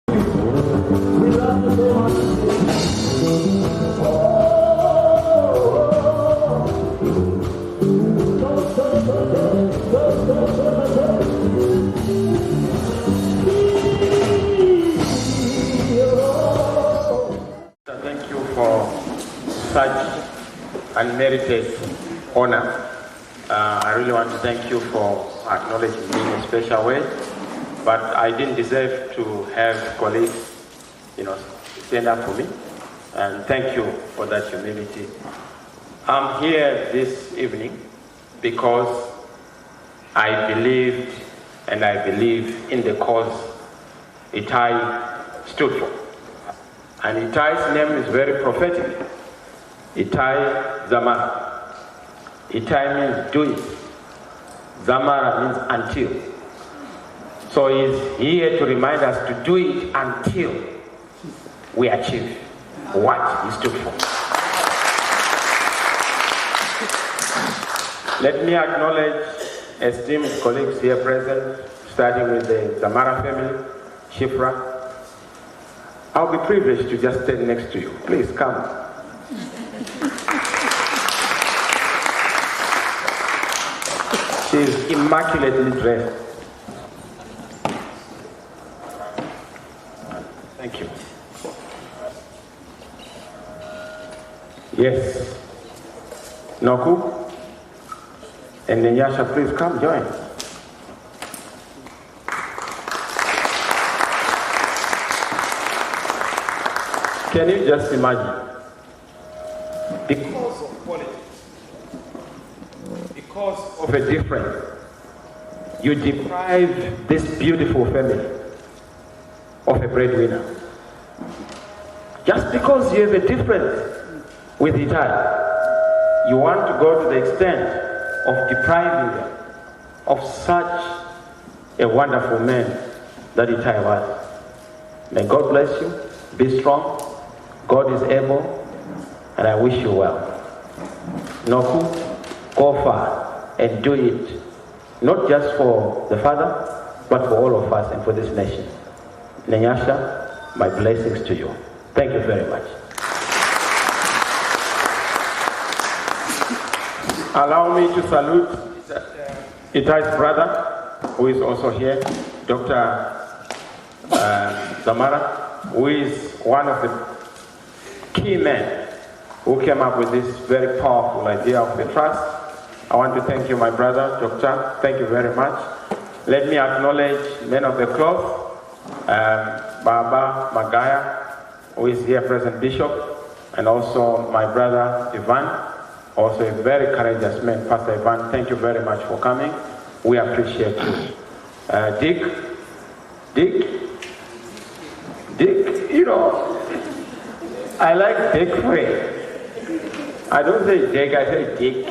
Thank you for such unmerited honor. I really want to thank you for acknowledging me in a special way, but I didn't deserve to have colleagues, stand up for me, and thank you for that humility. I'm here this evening because I believed and I believe in the cause Itai stood for. And Itai's name is very prophetic. Itai Dzamara. Itai means do it. Dzamara means until. So he's here to remind us to do it until we achieve what he stood for. Let me acknowledge esteemed colleagues here present, starting with the Dzamara family, Shifra. I'll be privileged to just stand next to you. Please come. She's immaculately dressed. Thank you. Yes. Noku and Nyasha, please come join. Can you just imagine? Because of politics, because of a difference, you deprive this beautiful family of a breadwinner. Just because you have a difference with Itai, you want to go to the extent of depriving them of such a wonderful man that Itai was. May God bless you. Be strong. God is able, and I wish you well. Noku, go far and do it, not just for the Father, but for all of us and for this nation. Nyasha, my blessings to you. Thank you very much. Allow me to salute Itai's brother, who is also here, Dr. Dzamara, who is one of the key men who came up with this very powerful idea of the trust. I want to thank you, my brother, Doctor. Thank you very much. Let me acknowledge men of the cloth, Baba Magaya, who is here present, Bishop, and also my brother Ivan, also a very courageous man, Pastor Ivan. Thank you very much for coming. We appreciate you. Dirk, I like Dirk Frey. I don't say Dirk, I say Dick.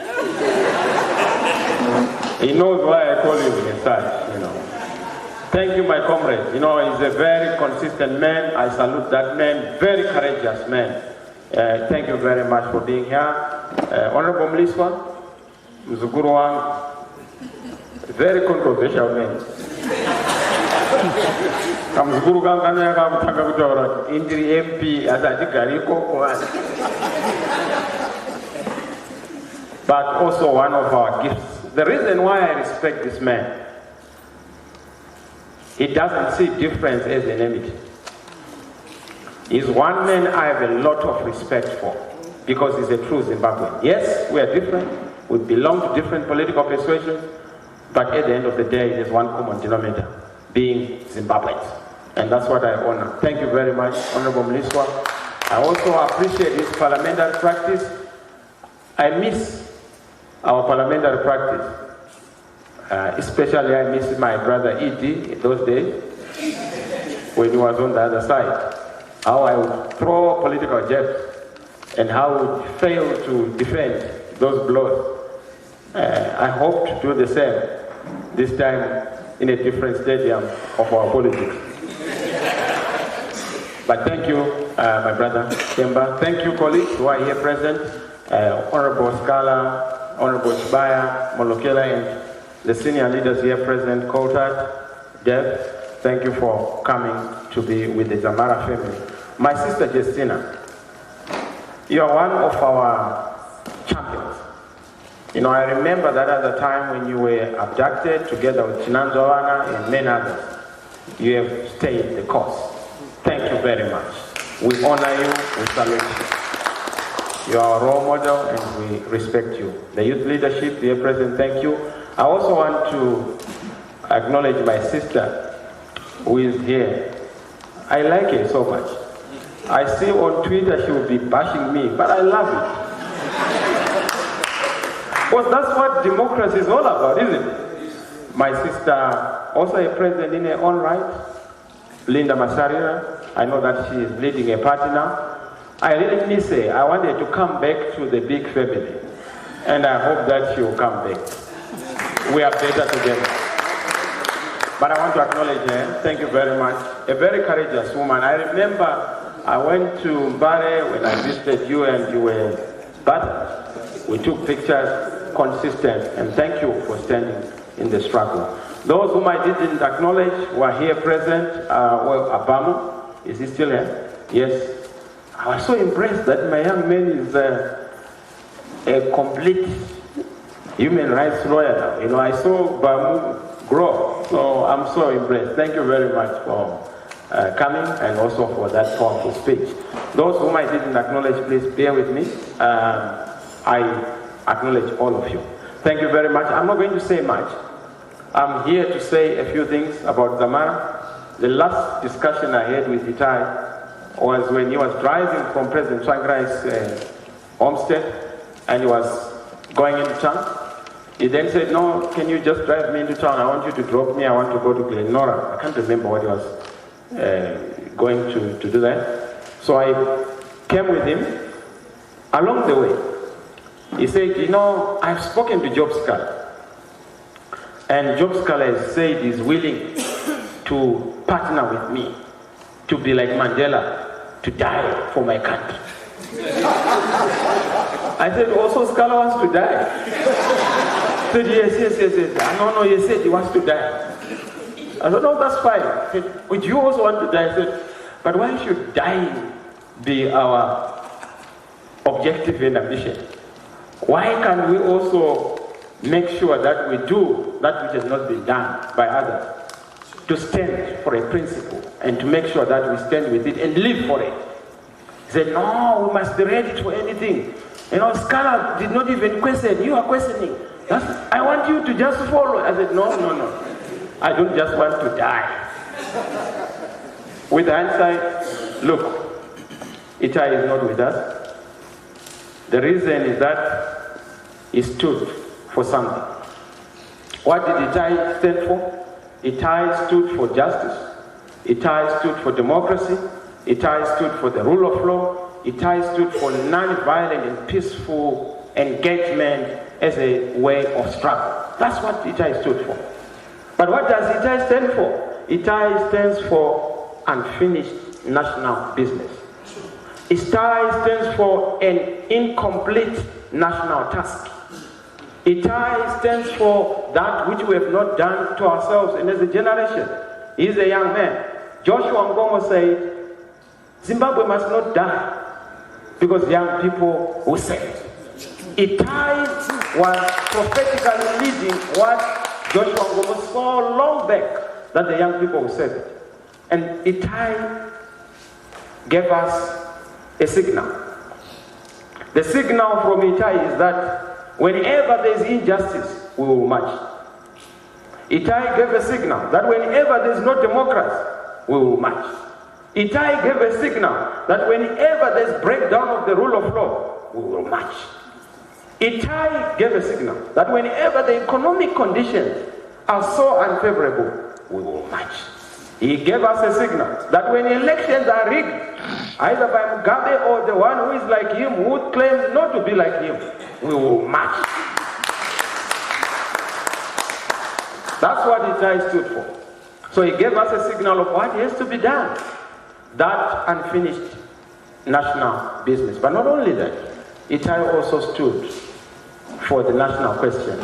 He knows why I call him inside, Thank you, my comrade. He's a very consistent man. I salute that man, very courageous man. Thank you very much for being here. Honorable Mliswa, Mzukuru wangu, very controversial man. Kamzukuru kangana yakamutanga kutaura indiri MP atachigariko. But also one of our gifts. The reason why I respect this man, he doesn't see difference as enmity. He's one man I have a lot of respect for because he's a true Zimbabwean. Yes, we are different. We belong to different political persuasions, but at the end of the day, there's one common denominator, being Zimbabweans. And that's what I honor. Thank you very much, Honorable Mliswa. I also appreciate his parliamentary practice. I miss our parliamentary practice. Especially I miss my brother Edie in those days when he was on the other side. How I would throw political jabs and how I would fail to defend those blows. I hope to do the same, this time in a different stadium of our politics. But thank you, my brother Temba. Thank you, colleagues who are here present. Honorable Scala, Honorable Chibaya, Molokela, and the senior leaders here present, Coulthard, Dev, thank you for coming to be with the Dzamara family. My sister Jestina, you are one of our champions. You know, I remember that at the time when you were abducted together with TeamZw and many others. You have stayed the course. Thank you very much. We honor you, we salute you. You are a role model and we respect you. The youth leadership, dear President, thank you. I also want to acknowledge my sister who is here. I like her so much. I see on Twitter she will be bashing me, but I love it. Because that's what democracy is all about, isn't it? My sister, also a president in her own right, Linda Masarira. I know that she is leading a party now. I really miss her. I want her to come back to the big family. And I hope that she will come back. We are better together. But I want to acknowledge her. Thank you very much. A very courageous woman. I remember I went to Harare when I visited you and you were battered. We took pictures, consistent, and thank you for standing in the struggle. Those whom I didn't acknowledge were here present. Well, Abamu, is he still here? Yes. I was so impressed that my young man is a complete human rights lawyer now. You know, I saw Bamu grow, so I'm so impressed. Thank you very much for coming and also for that powerful speech. Those whom I didn't acknowledge, please bear with me. I acknowledge all of you. Thank you very much. I'm not going to say much. I'm here to say a few things about Dzamara. The last discussion I had with Itai was when he was driving from President Tsvangarai's homestead and he was going into town. He then said, no, can you just drive me into town? I want you to drop me. I want to go to Glenora. I can't remember what he was going to do that. So I came with him. Along the way, he said, you know, I've spoken to Job Scull. And Job Scull has said he's willing to partner with me, to be like Mandela, to die for my country. I said, also Scull wants to die. He said, yes. No, he said he wants to die. I said, no, that's fine. He said, would you also want to die? I said, but why should dying be our objective and ambition? Why can't we also make sure that we do that which has not been done by others? To stand for a principle and to make sure that we stand with it and live for it. He said, no, we must be ready for anything. You know, Scull did not even question. You are questioning. I want you to just follow. I said, no. I don't just want to die. With hindsight, look, Itai is not with us. The reason is that he stood for something. What did Itai stand for? Itai stood for justice. Itai stood for democracy. Itai stood for the rule of law. Itai stood for non-violent and peaceful engagement as a way of struggle. That's what Itai stood for. But what does Itai stand for? Itai stands for unfinished national business. Itai stands for an incomplete national task. Itai stands for that which we have not done to ourselves and as a generation. He is a young man. Joshua Ngongo said, Zimbabwe must not die because young people will say it. Itai was prophetically leading what Joshua Ngongo saw long back, that the young people will say it. And Itai gave us a signal. The signal from Itai is that whenever there is injustice, we will march. Itai gave a signal that whenever there is no democracy, we will march. Itai gave a signal that whenever there is breakdown of the rule of law, we will march. Itai gave a signal that whenever the economic conditions are so unfavorable, we will march. He gave us a signal that when elections are rigged, either by Mugabe or the one who is like him, who claims not to be like him, we will march. That's what Itai stood for. So he gave us a signal of what has to be done. That unfinished national business. But not only that, Itai also stood for the national question.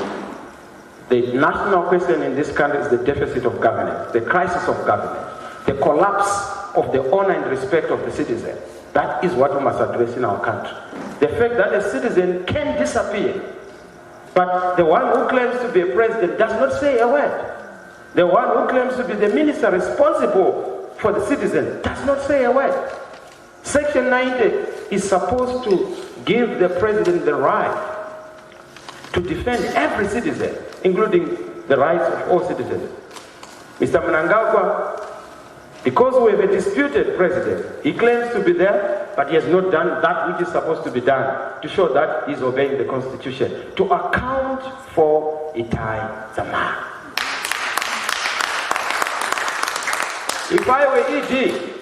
The national question in this country is the deficit of governance, the crisis of governance, the collapse of the honor and respect of the citizen. That is what we must address in our country. The fact that a citizen can disappear, but the one who claims to be a president does not say a word. The one who claims to be the minister responsible for the citizen does not say a word. Section 90 is supposed to give the president the right to defend every citizen, including the rights of all citizens. Mr. Mnangagwa, because we have a disputed president, he claims to be there, but he has not done that which is supposed to be done to show that he's obeying the Constitution, to account for Itai Dzamara. If I were ED,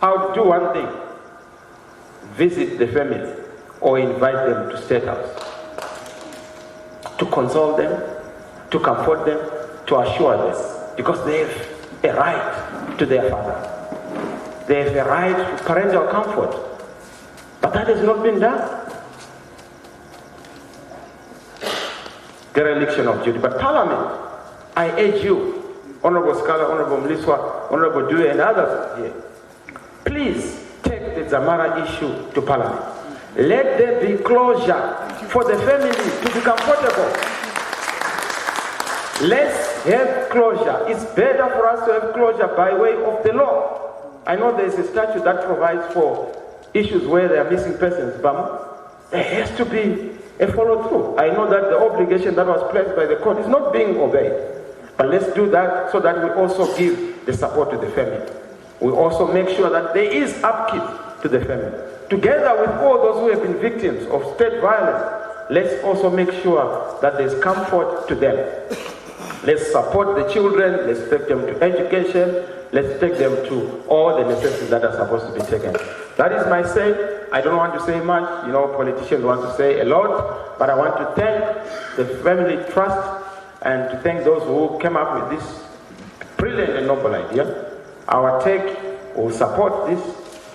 I would do one thing: visit the family or invite them to State House, to console them, to comfort them, to assure them, because they have a right to their father. They have a right to parental comfort. But that has not been done. Dereliction of duty. But Parliament, I urge you, Honorable Scholar, Honorable Mliswa, Honorable Dewey, and others here, please take the Dzamara issue to Parliament. Let there be closure for the family to be comfortable. Let's have closure. It's better for us to have closure by way of the law. I know there's a statute that provides for issues where there are missing persons, but there has to be a follow-through. I know that the obligation that was placed by the court is not being obeyed. But let's do that so that we also give the support to the family. We also make sure that there is upkeep to the family. Together with all those who have been victims of state violence, let's also make sure that there's comfort to them. Let's support the children, let's take them to education, let's take them to all the necessities that are supposed to be taken. That is my say. I don't want to say much, you know, politicians want to say a lot, but I want to thank the Family Trust and to thank those who came up with this brilliant and noble idea. Our take will support this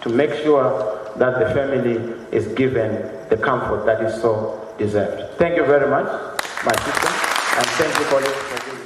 to make sure that the family is given the comfort that is so deserved. Thank you very much, my sister, and thank you, colleagues, for